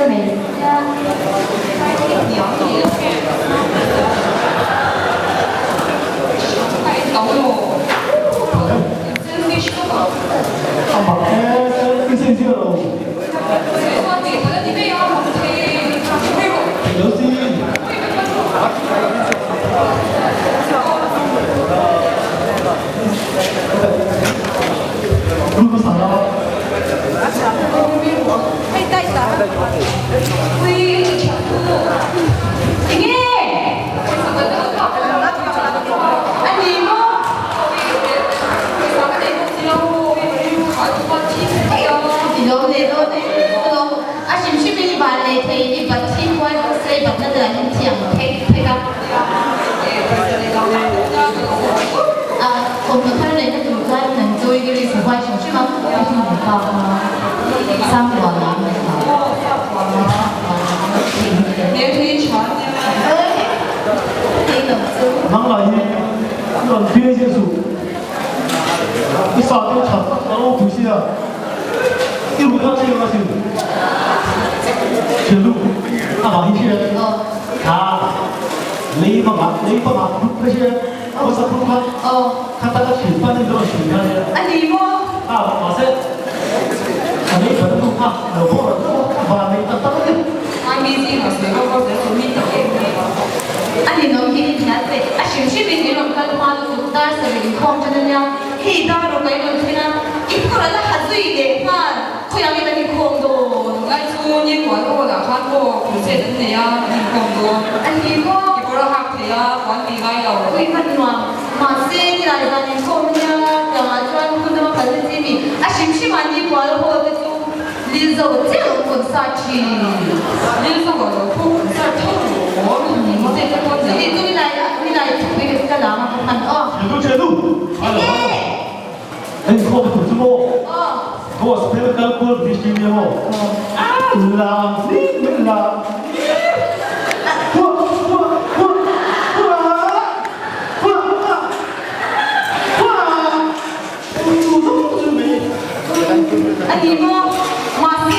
美呀。我们看人家主观能做一个历史外手，是吗？就是你到三国啦，你可以传的吗？可以懂字。狼老爷，让别结束，你啥都唱，让我不行啊！一路上去了去，铁路，那往一去，啊，雷锋啊，那些。我是普通他大概取翻那种取向的。你么？老师，你可能不怕，我怕没得到的。没事，我是我是没得的。你能给你听谁？是不是别人看话都打是零空真的呀？嘿，打了没人听啊？一个人还是一点看，不要给他零空多。来做你管我啦，看我不是真的呀，零空多。你么？我来学的呀，管理来了。会看嘛？马些你来啦，你空呀，干嘛专门那么反正机密？是不是嘛？你管了我这就你走这种滚下去，你说我有空在偷我，你这个我这里你来那个干嘛？不看哦。铁路。哎，你靠不住什么？我是陪了干锅必须的哦。啦，你们啦。你么？马些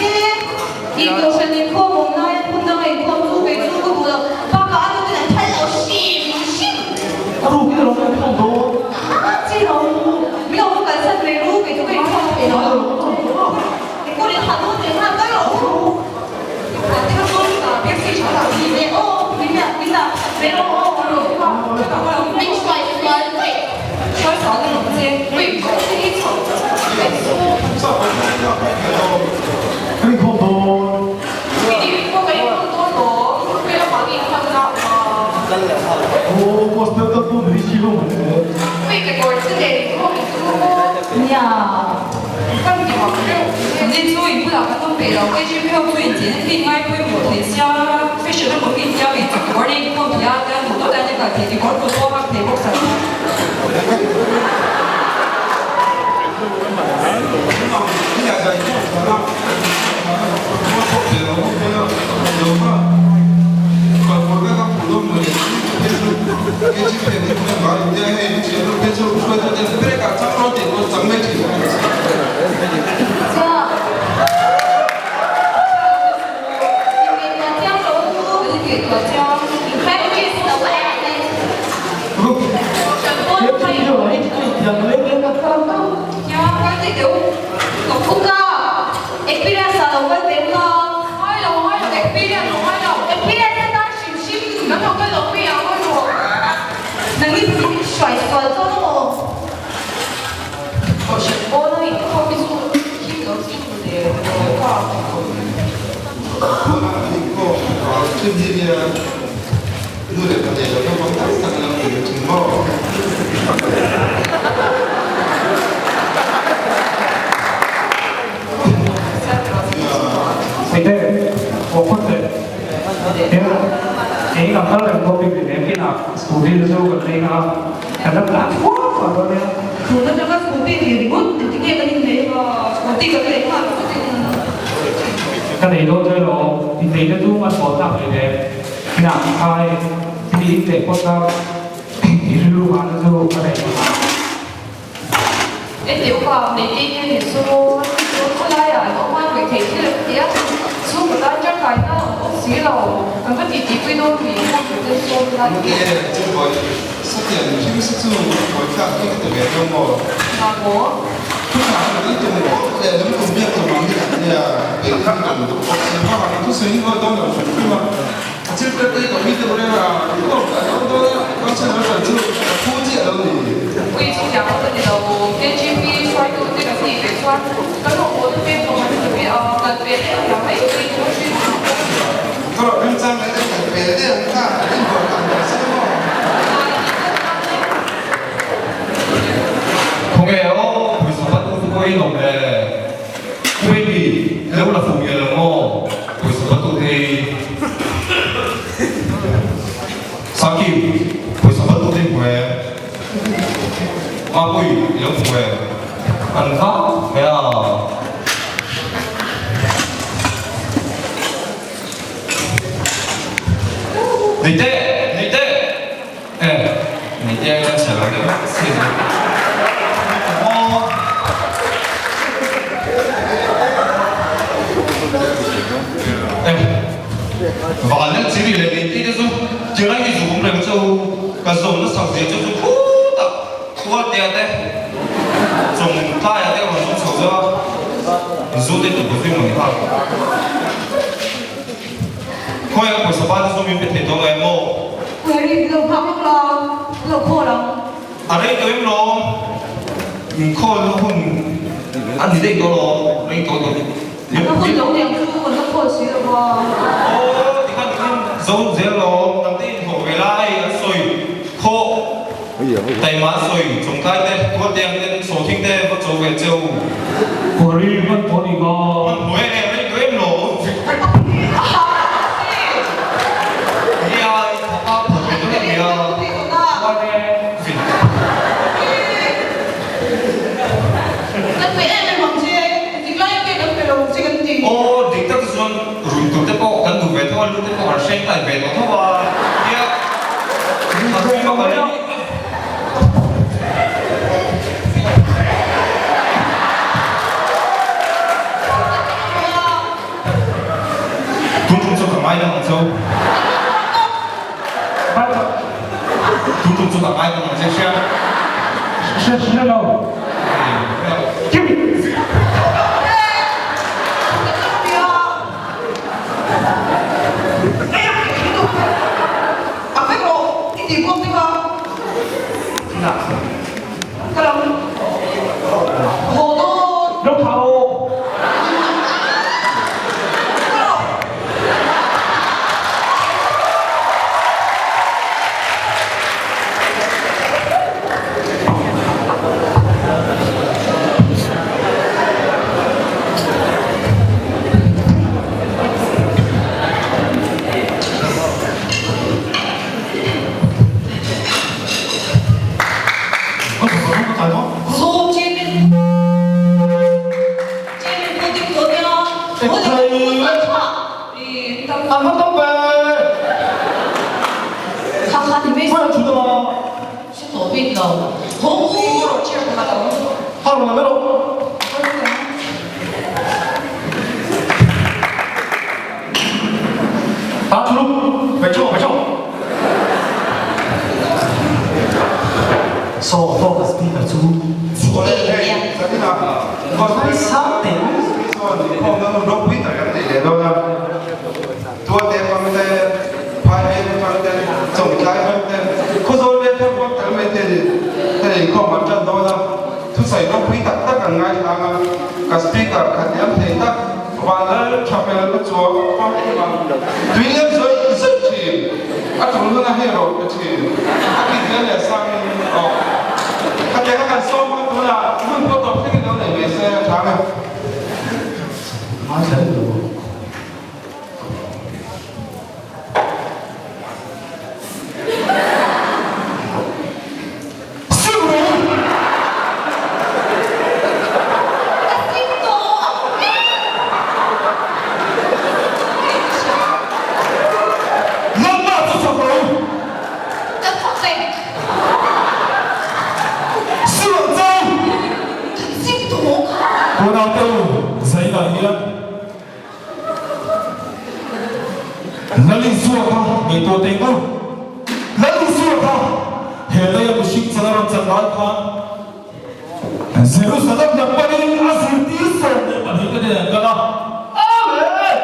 一个是你科目那不能给科目给出不了，把个俺们这人太老细心。路给了我看多。这种没有不敢上北路给就给你看北路。你过来很多点看都有。这个说的别非常老细的哦，明白，没有哦，我没甩对，穿少那种街，为狗一草。很恐怖。我给你更多罗，为了把你看到吗？我是那个不能形容的。为给我自己过敏多。呀，跟住話，你做完不了咁備留機支票推薦，你嗌佢冇提下，非常都冇見有你我哋個皮啊，但好多單一個提我個多黑皮屋實。cái này đôi chơi đồ thì thấy nó chung mà có tập để đẹp nặng ai thì để con ta thì lưu vào nó lưu cái này em tiểu vào để đi như số số lại à có quan về thể thì á số của ta chắc phải 이게 지금 뭐 석기는 힘수수 뭐다 이것도 매번 뭐 하고 그냥 좀 뭐, 너무 준비하고 많이 아니야. 이거는 또 생각하는 투수 이거 너무 좋지만 같이 때 이거 믿어 그래라. 이거 너도 관찰을 좀 포지 않니? 我已经讲到这里了，我 KGB 摔度这个自己没穿，但是我这边我们这边跟别人两位可以过去。 그럼 현장에 배대가 이거 안 쓰고 통해요. 벌써 bắt tôi quay đồng đề. Quay thì nếu là phụ nhờ mô, 벌써 bắt tôi thì sáng kim, 벌써 bắt tôi thêm quê. Ma quỷ yếu quê. Ăn khác, thế à? 니때, 예, 니때가 잘하네요. và những chỉ vì là cái cái số chưa nói cái dùng này châu cả dùng nó sọc gì cho dùng hú tập thua tiền đấy dùng tai đấy còn dùng sọc ra dùng đến tụi phim mình học coi em có số ba số mình biết thế đâu em mô Người đi lồng hấp lồng khô lắm. ở đây tụi em lo coi nó không ăn gì đấy đó lo lấy tôi rồi Nó không giống đèn khu còn nó khô xíu được không? thì con dấu dễ lo nằm tin hộ về lại rồi khô tay má rồi chúng ta đây có tiền đến số thinh đây có chỗ về châu 우리 이번 보니까 con muối em đấy tụi em nổ đi ai thằng thật về chỗ này Thì Tất cả em làm gì? Thì lấy cái đó về đầu chỉ cần gì? ô đỉnh tất xuân rủi tụi tế bộ cần đủ về thôi lúc tế bộ là sen lại về nó thôi kia thật sự không phải 돈 좀 줘 가만히 좀 줘. 돈 좀 줘 가만히 좀 줘. 是喽， À biết rồi, cái gì cũng biết không? Cái lòng hồ đô 肉跑， 무서워 쟤는 어디 거냐? 어디 차? 이 안 한다며. 가만히 왜 뭐야 주더라. 신도 어디 있다? 어? 이거로 치고 가다. 하루 나매로. 아 주로 외쳐 외쳐. 소 focus speaker 주. 원래 자기가 이거 상태. không nó biết là cái gì để đâu ra tua tiền bằng tiền phải tiền bằng tiền trồng trái bằng tiền có rồi bên theo quan trọng bên tiền thì không mặt trận đâu ra thứ sai nó quý tất tất cả ngay là cái speaker cái em thì tất và nó chọc về nó chúa không cái bằng tuy nhiên rồi rất chỉ ở trong nó là hero cái chỉ cái gì này sang cái cái xong đó là muốn có tập cái đó để về xe sáng này 아 잘했어. Nó linh xua không, người tôi tên không? Sakai Khan Jerusalem yang paling asli di sana pada kita dengan kata Amen.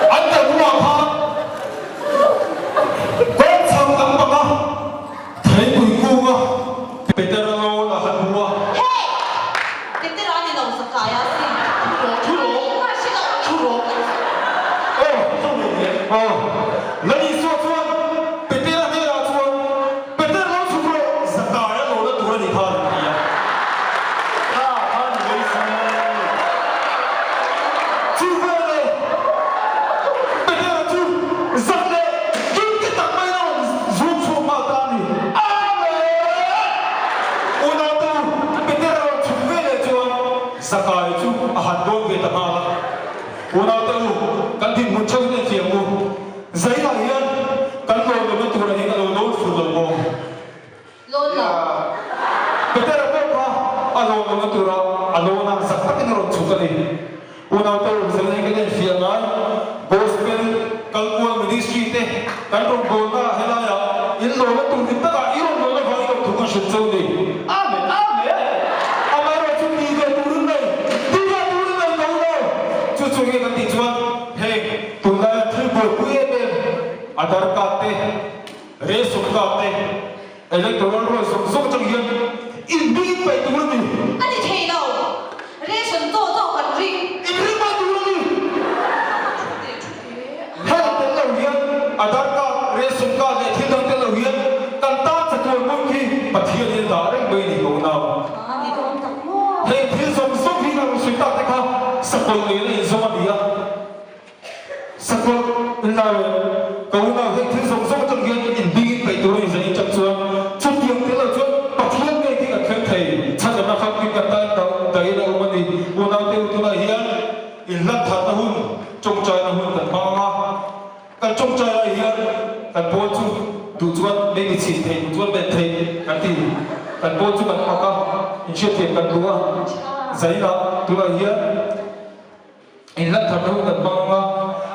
Anda buat apa? Kau sang apa? Thấy bụi ngu à? Peter lo là hận bùa. Hey! Cái tên anh là ông Sakai á gì? Chú lỗ. Mà xin lỗi. Chú lỗ. Lần này số chuan, Peter là thế nào chuan? Peter lo chú lỗ. Sakai lo là tụi đi khăn đi à? Khăn mấy xí. Chú về đây. Peter là chú. Giật đây. Kim cái tặng mấy nào giúp chú mà ta đi. Sakai chu ahan don ve ta ma una ta lu kan tin mun chau ne chiang mu zai la hian kan lo lo tu ra hi ka lo lo fu lo mo Lôn là. beter ko pa alo lo tu ra alo na sakta ke ro chu ka ni una ta lu zai ne ke ne fiang ai gospel kalpua ministry te kan ro go na hela ya in lo lo tu ni ta ka i ro lo lo vai lo tu ka shu chau ni amen amen amaro chu ni ge tu ru nei Cuci kan tujuan, hei, tunggal terbuat kue ben, adar kate, resum kate, elektoral resum cenghian, ini baik turun ni. Anh thấy đâu? Rê sân tô tô còn ri. Ini baik turun ni. Hei, telau hian, adar kate, resum kate, tidak telau hian, tanpa setuan mungkin, patian yang dareng beri kau nam. À, đi con tập mua. Hei, tisam sofi nak usulkan tekah. Sekolah ini semua dia. Sekolah ini kau nak hektik semua cenggian ini dingin baik turun ini jadi caksuan. Cenggian telah cuan patian kau ini akan thai. Cakap nak kau kata dari nak umat ini. Unang tu lah hian. Ilat tahun congcai tahun kan mama. Kan congcai lah hian. Kan boju tujuan medicine thai tujuan benthai nanti. Kan boju kan maka insyaallah kan dua. Zaina tu lah hian. Ilat tahun kan mama.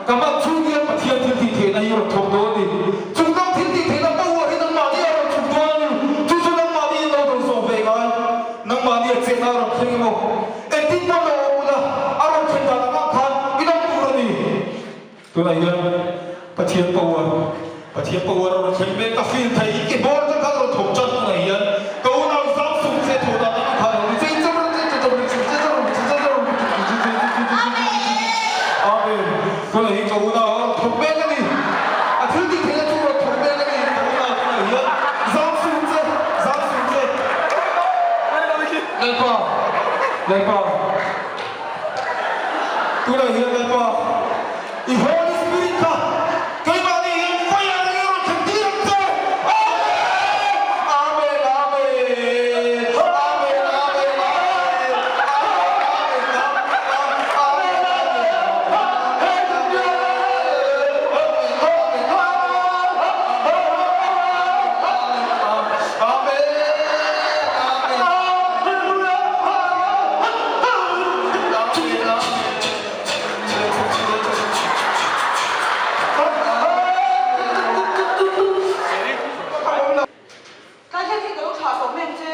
Kamu curi apa tiap tiap na yur thom do ni. Cungkam tiap na tahu hari nang mati orang cungkam ni. Cucu nang mati lo dong so vegan. Nang mati cek orang kering mo. Etik mo lo ulah. Orang cendal nak kan. Inam turun ni. Tu lah ya. Patian power orang cendal kafir thai. Ke bor tak kalau thom cat tu lah ya. Kau nak Samsung se thoda nak kan. Kalau ini kau nak thomel ni, akhir di kena tu thomel ni, kau nak ya, Samsung je. Lepas, tu lah ya lepas. The Holy Spirit ka, kau mana yang fire ni orang kendiam je. Amen. Cái thế thì nó trả của mình chứ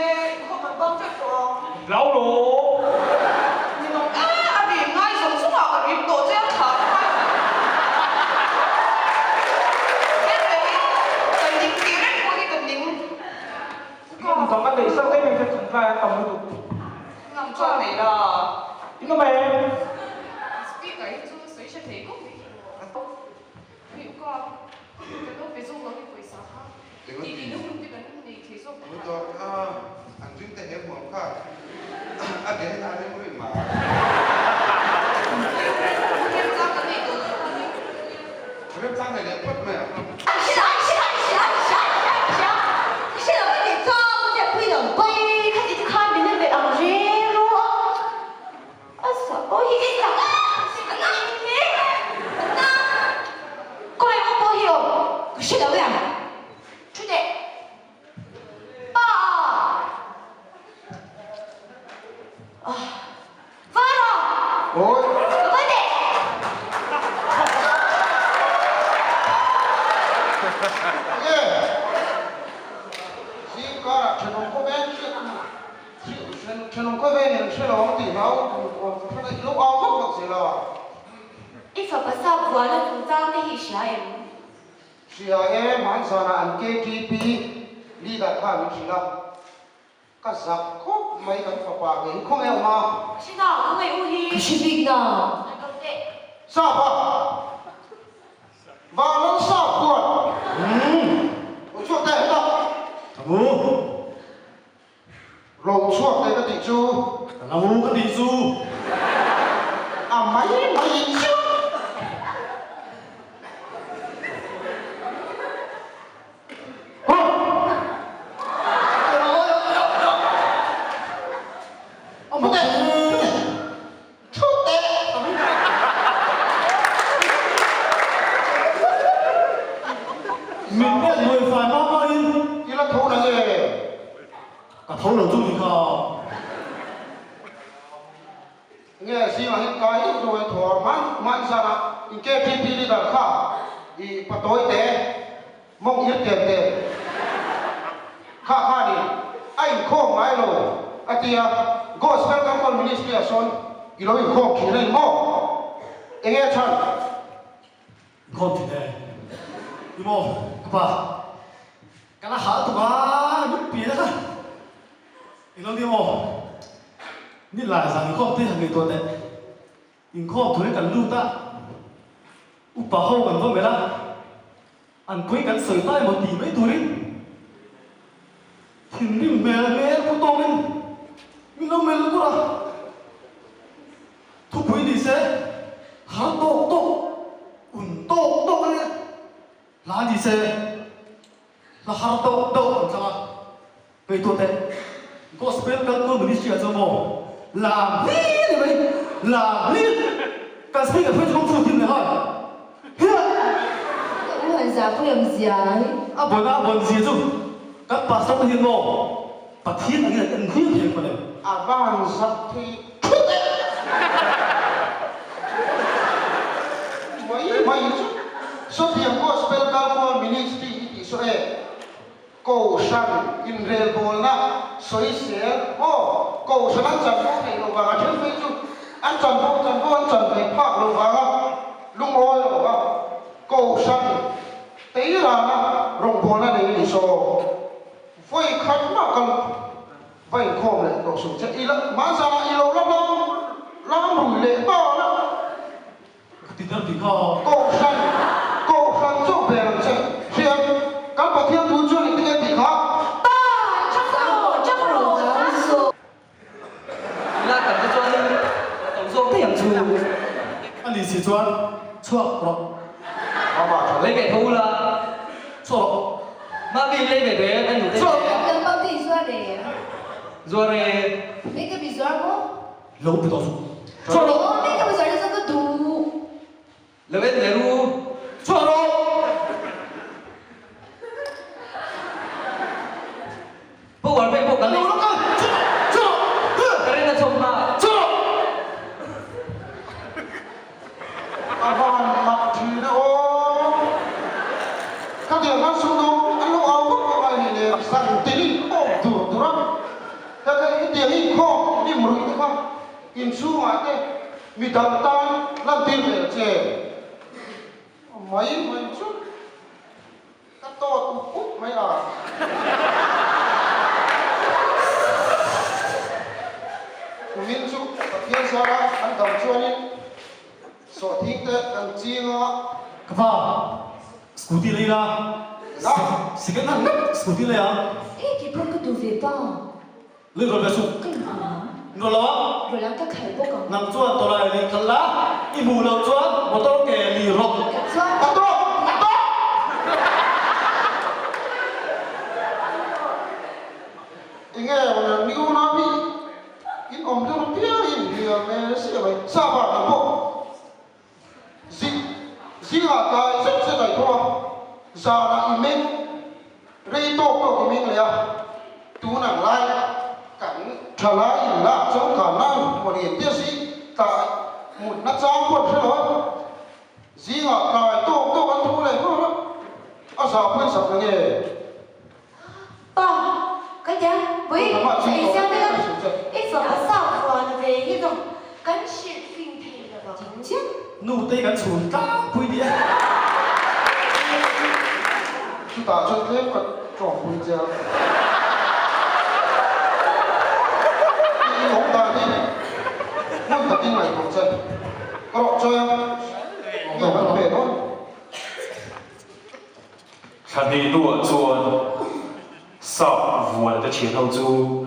không cần bơm chuyện của. Lão lỗ. Nhưng mà anh bị ngay sống xúc họa cả bị đổ chứ trả cái đấy cần dính tí đấy có cái cần dính. Còn tổng cái này sau cái mình sẽ tổng ra tổng được. Làm cho mày là Ini mày. Speaker ấy dùng suy sẽ thấy cũng ví dụ có cái đó ví dụ có cái quỷ sao ha thì nó cũng cái này thì số Tôi cho anh chúng ta hiểu một cái. Anh để ta đến với mà. cái ra cái này rồi Cái trang này đẹp quá mẹ. 起来！现在我得装，这不能背，看你看别人的昂热咯。我已经讲了，过来我保佑，我是导演，出的，爸，发了，Ôi, 快点。 yeah. ฉันก็ไม่เห็นฉันลองตีเขาฉันได้ลูกเอาก็หมดสิละ ít phải có sao vừa là chúng ta cái gì xả em CIA มันสารอัน KGB ลีดัดข้ามิชิละก็สักคบไม่กันฝากปากเองคงเอามา xin nào có ngày u hi cái gì big nào không tệ ทราบปะว่าเราทราบก่อนผมช่วยได้หรอเราช่วยได้ก็ติดจู เราก็ดีสู้ ไม่ชูmình biết người phải bao bao nhiêuที่เราถูกนั่นเลย cả thấu đầu chung thì khó เนี่ยสิมาให้กายโดยถั่วมันสาระอีกแค่พี่ลีดัดข้าอีปะโต้ยเตะมองยึดเต็มเต็มข้านี่ไอ้โค้งไม้โลอาทิตย์ Gospel Gospel Ministry ส่วนอีโลอีโค้งขี้เลยโม่เอ็งฉัน không thì này đi mô các bà cái là hả tụi bà nước bia đó đi đâu đi môนี่หลายสังคมที่ทำในตัวเนี่ยยิ่งครอบถุยกันลูกตาอุปโภคกันก็ไม่ละอันคุยกันสื่อใต้หมดดีไม่ถุยถึงนี่แม่กูโตเป็นมีน้องแม่ลูกละทุกผู้ดีเสียหาโตอุ่นโตกันเนี่ยหลานดีเสียละหาโตจังอ่ะไปตัวเนี่ยGospel Gospel Ministry จะมองlàm đi vậy làm đi cái gì cái phải không phụ tin này hả cũng là giả cũng làm gì ấy à bọn gì chứ các bà sống hiền mồ bà thiên là cái ẩn khuyết hiền mà này Avan Sakti Mấy số tiền Gospel Gospel Ministry thì số cầu sanh in rel bol na soi se cầu sanh anh chọn phố này lo vào trên Facebook anh chọn phố anh chọn về park lo vào lung oi lo vào cầu sanh tí là na rong bol na để số phơi khát mà cần vay khom này đồ sủng chất ít lắm mà sao yêu lắm mùi lệ bao lắm thì đó thì khó cầu sanh giúp về làm gì riêng các bậc thiên tu chưa định cái gì khác chắc rồi là cần cái cho nên tổng số tiền chủ anh đi xí chuan chuộc rồi lấy cái thu là chuộc mà vì lấy về bé anh đủ chuộc cần bao tiền xóa để rồi mấy cái bị xóa không lâu bị đổ chuộc rồi mấy cái bị xóa là sao có đủ lấy về để lu chuộc rồi bố quản về bố cắn lâu lắm chuộc cái này là chồng mà chuộc Avan mặc thì nó các điều nó xuống đâu anh lúc ao cũng có ai nàyสั่งตีดูรับแต่cái điềuนี้ข้อนี่มันรู้ไหมอินชูมาเนี่ยมีดังตานลั่นตีเลยเจ้ไม่ชุดก็โตปุ๊บไม่ละมินชุกับเพียงสาระอันดำชวนนี่สอดทิ้งแต่อันจริงอ่ะ các bà scooty lấy ra xí cái thằng scooty lấy à ê cái bông cái đồ về bao lấy rồi về xuống cái nào rồi lo rồi làm các khải bốc còn nằm chuan tôi lại đi khăn lá đi bù đầu chuan một tao kè lì rộng xóa Bắt đầu! Nghe là nếu nó bị in ổn cho nó kia in thì mẹ sẽ phải sao vào là bộ gì là cái rất sẽ lại thôi giờ là in mình rây tô của mình là tú nặng lại cảnh trở lại in lại trong khả năng một điểm tiêu sĩ tại một nát trang quần sẽ nói gì là cái tô ăn thu này thôi đó à sao quên sập cái nghề bao cái gì với chạy xe nữa ít phải có chính chiếc nụ tây gắn xuống ta vui đi chúng ta cho thêm cả tròn vui chơi đi không ta đi không tập đi mày không chơi có độ chơi không rồi vẫn về thôi khán đi đua chuồn sao vừa đã chiến hậu chu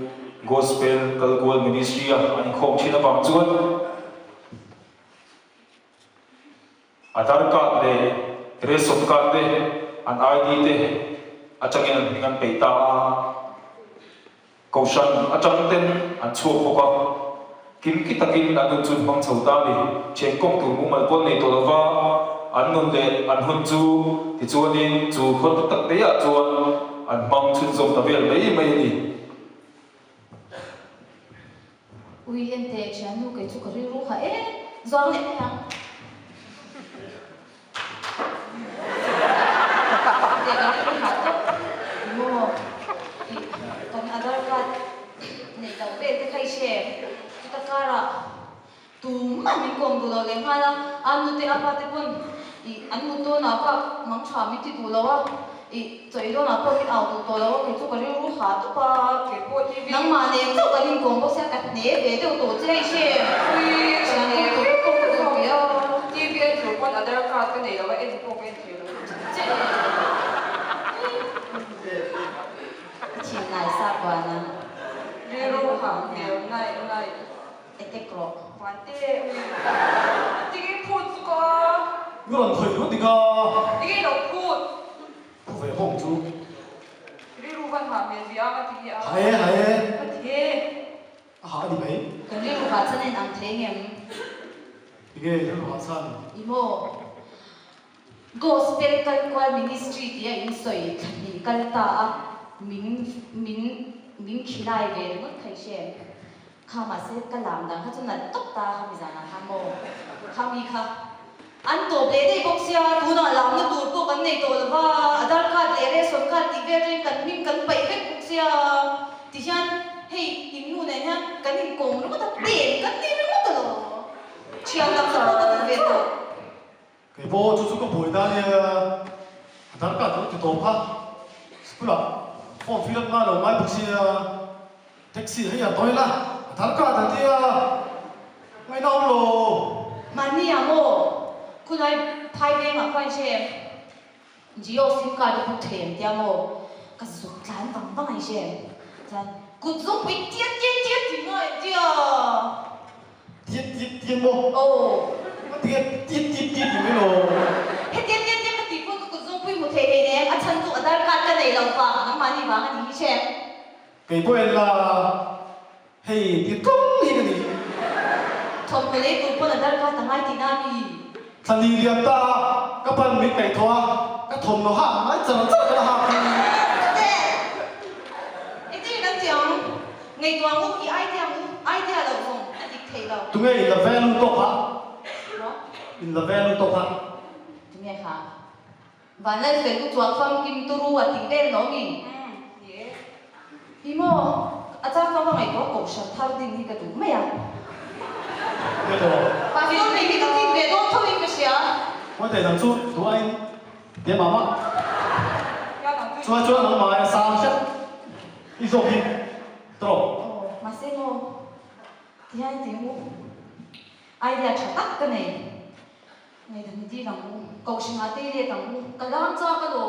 gospel gospel ministry anh không chỉ là bằng chuồn Aadhaar card de ration card de an ID de achangin ngan peita kausan achang ten an chu poka kim kitakin anu chun bang chauta ni chen kong tu mu mal pon nei to lawa an nun de an hun chu ti chuanin chu khot tak te ya chuan an bang chun zom ta vel mai mai ni ui hiện tại chán nu cái chú cái ru khá ấy do này hả để cái ru khá tốt mua còn Aadhaar card này đầu về cái khai share kita kara tu mình cùng tu lo cái hai là anh nu te apa te pun anh nu to na pa mang cha mi ti tu lo wa chơi đó là có cái ảo tụ lo cái chú cái ru khá tốt pa nang mà này chú cái mình cùng có sẽ cắt nế về đâu tổ chức này xe ui chẳng này tổ công tổ cái TV chủ quan Aadhaar card cái này là em không em thiếu chỉ này sao qua nè Zero hàng đều này này tết cọ hoàn tê cái phút có ngon thời nó thì ga cái đầu phút về phòng chú cái ru văn hóa miền Việt mà thì hay thế đi mấy cái này là phát sinh anh thấy em cái nó hóa san imo gospel kalkwa ministry dia in soi khani kalta min khilai ve ngot thai she khama se kalam da ha chuna tok ta ha mi jana ha mo khami kha an to ble dei bok sia tu na lam na tur ko kan nei to lawa Aadhaar card le re son card ti ve ren kan min kan pai ve bok sia ti hian hei im nu ne ha kan in kong no ta den kan ni no ta lo chiang tam sa ta ve to cái bố chú có buổi ta thì Aadhaar card nó thì tổ pa sula form fill up na lo mai bốc sia taxi hay là tôi là Aadhaar card thì ngay đâu lo mani amo kunai phai ve ma kwai che jio sim card ko them ti amo ka su tlan bang bang ai che chan ku zo pi tiet ti ngoi ti tiết mô o tiết gì mới lo he tiet ka ti ko ku zo pi mu the he ne a chan tu Aadhaar card ka nei lo pa na mani ba nga ni che cái bố là hey tiết công gì cái gì thom ko le ku ko Aadhaar card ta ngai ti na mi thằng đi liệp ta các bạn mình bày thoa các thùng nó hạ mãi giờ nó rất là hạ Iti dan tiang ngai tuang mu ki ai dia lo phong ati thei lo tụi ngay là ven luôn top hả ro là ven luôn top hả tumi ha vanal fe ku tuang fam kim turu ati ve lo mi imo acha fa ma ngai ko sha thar ding ni ka tu me ya cái đó pa fi ni ki tu ti ve do thoi ka sia có thể làm chút tụi anh để mà mắc ya nang tu cho nó mà sao chứ đi rồi đi rồi oh ma se mo ti ai ti mu ai dia cha tak ka nei ngai dan ti dang mu ko shin a ti le dang mu ka lam cha ka lo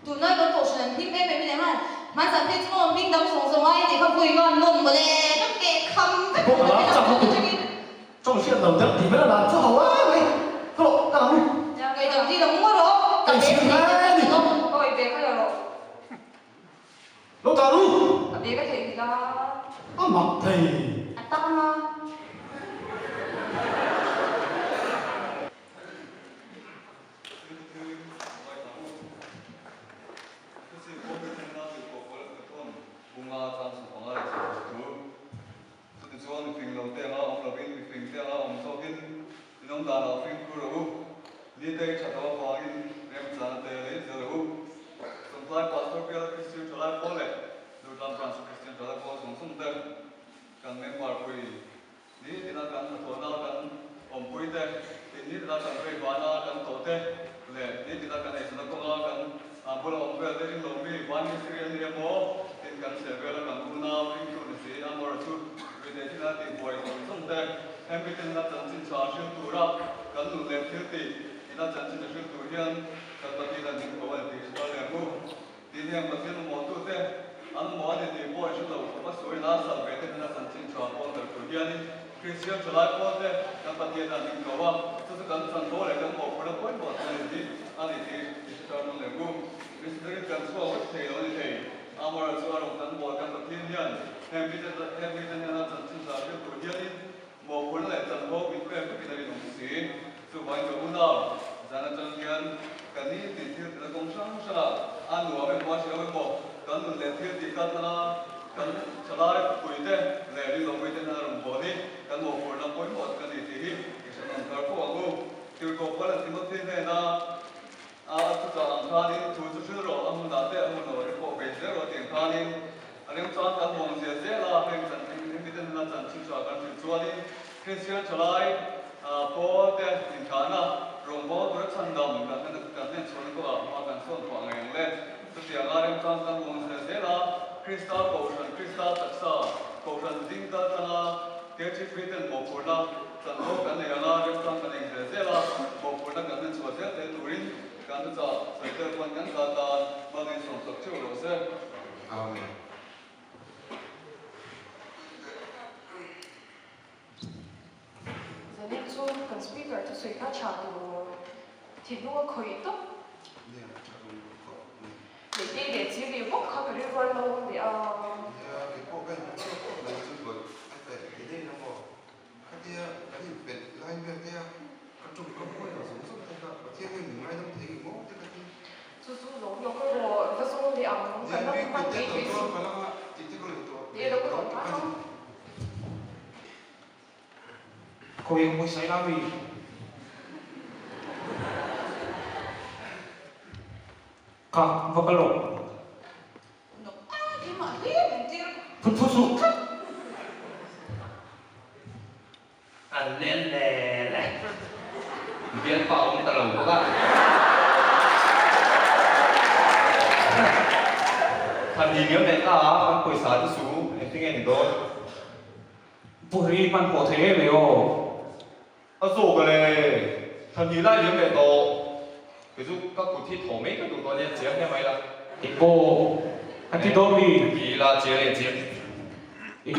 tu noi ko ko shin ti me me ne man man sa pe mo ming dang song song ai ni ka pui ngon nom mo le ka ke kham ka Cô cả lắm chẳng có trong chuyện đầu tiên thì mới là làm cho hậu á mày rồi cả lắm ngai dang ti dang mo ro ka Cái be chuyện ti này đi. ôi bé cái rồi lúc ta luôn bé cái thì là mặc thầy a tak ma kan member kui ni tina kan thona kan om về là làm u nào bên chỗ này sẽ ăn một chút về để thì là tiền bồi cũng không tệ em biết là chân chính xóa xương tủ ra cần đủ lên thiếu tỷ thì là chân chính xương tủ hiền các bạn đi là những câu hỏi thì sẽ là ngu thì hiện bác sĩ nó một chút thế anh muốn thì tiền bồi chút đầu có số là sao về thì là chân chính xóa bồi được tủ hiền Christian trở lại bồi thế các bạn đi là những câu hỏi tôi sẽ cần phân bố lại các bộ phận bồi bồi này thì anh thì sẽ nó là ngu Christian cần số vật thể nó như thế Amor số ở trong bộ các tập thiên nhân em biết là chân chính xóa được tủ hiền một cuốn lại tận hô bị quên cái này đồng sĩ sự bài của chúng ta rằng là chân nhân cái này thì thiếu là công sáng sao anh nói về quá nhiều về bộ cần mình để thiếu thì cần là cần trở lại quỷ thế để đi làm quỷ thế là làm bộ đi cần một cuốn là mỗi một cái gì thì sẽ làm cái của ông từ cổ có là thì mất thiên này là chúng ta làm sao đi chú chú rồi ông đã thế ông nói cái bộ về thế rồi tiền sao đi anh em chọn các món gì thế là hay là là chân chính xóaกันถึงตัวนี้คริสเตียนชลายพอแต่ถึงฐานะรวมพอตัวฉันดำกันเป็นส่วนก็มาเป็นส่วนของเองเลยสุดที่งานเรื่องการตั้งวงเสนาคริสต์โกชันคริสต์ตักษาโกชันดิ้งตาตนาเกี่ยวกับฟิตเนสบอกผลละสันโตกันในงานเรื่องการกันเองเสนาบอกผลละกันเป็นส่วนเดียวแต่ตัวนี้การจะใส่เติมวันกันการมาในส่วนสุดที่เราเสก nên cho cần speaker cho sự phát triển của thì nó có khởi tốt để chỉ vì bốc khắp cái rồi lâu để cái bộ cái nó là sự vật cái đây nó có cáiเป็นลายแบบเนี่ยกระจุกกระปุกสูงสุดนะครับที่ให้หนึ่งไม้ต้องทิ้งหมดที่กระจุกสู้ๆลงก็รอก็สู้เดี๋ยวกันต้องมันดีที่สุดเดี๋ยวเราก็ต้องทำcô yêu ngôi say lắm vì cả và cái lỗ nó cái mà biết mình chưa phun phun sụp anh lên nè biết phòng tao lồng quá thành gì nếu này ta ăn quỷ xả đi xuống em thích nghe thì thôi bùi ri man bỏ thế này ô rủ cái này thành gì lại nếu này to ví dụ các cuộc thi thổ mấy cái tụi tôi liên chiến như vậy là thì cô anh thì đâu đi vì là chiến liên chiến ý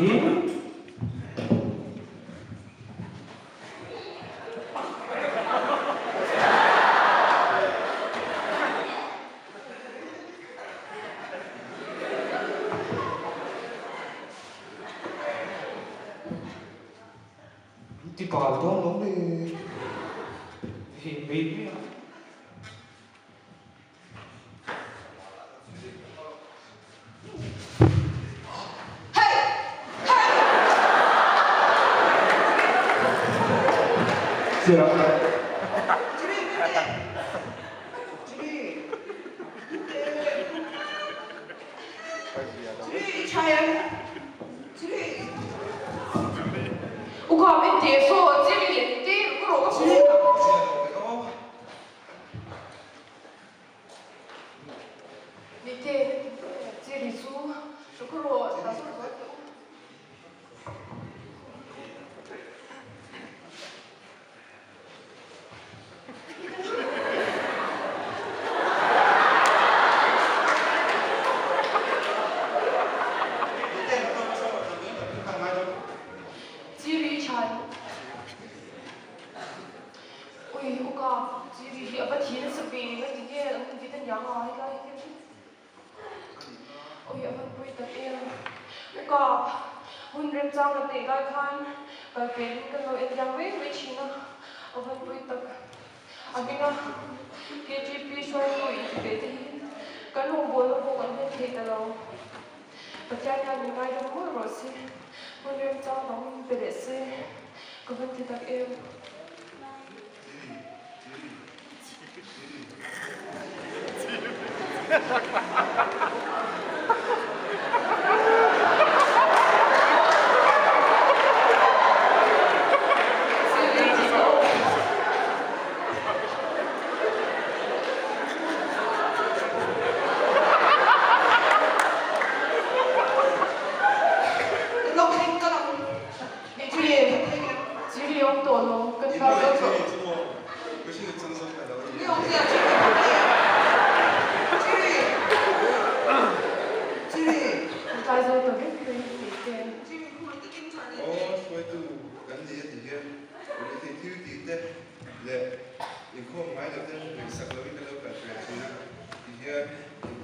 thì bảo đó nó thì mình Dạ. 우가 맨 뒤에서 찌르겠는데 그걸 어떻게 밑에 찌리수 그걸로 다 썰어 ôi 오가 지리 아빠 뒤에서 비가 이게 언제든 양아이가 이게 ôi 아빠 보이다 에 오가 오늘 장을 내가 간 배는 그 엔장왜 외치나 아빠 보이다 아비가 KGP 쇼로 이베디 간로 보여 보고 되더라 버자냐 니가 좀 뭐로지 오늘 장 너무 베레스 그분 대답해 东西啊，去在在度啲佢嘅。哦，所以都咁你一啲嘅，我哋挑啲嘅，咧，你可買到啲你食到呢個老闆嘅錢，而且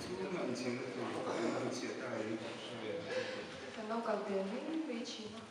出門前都好似大啲。等到舊店啲俾錢啊！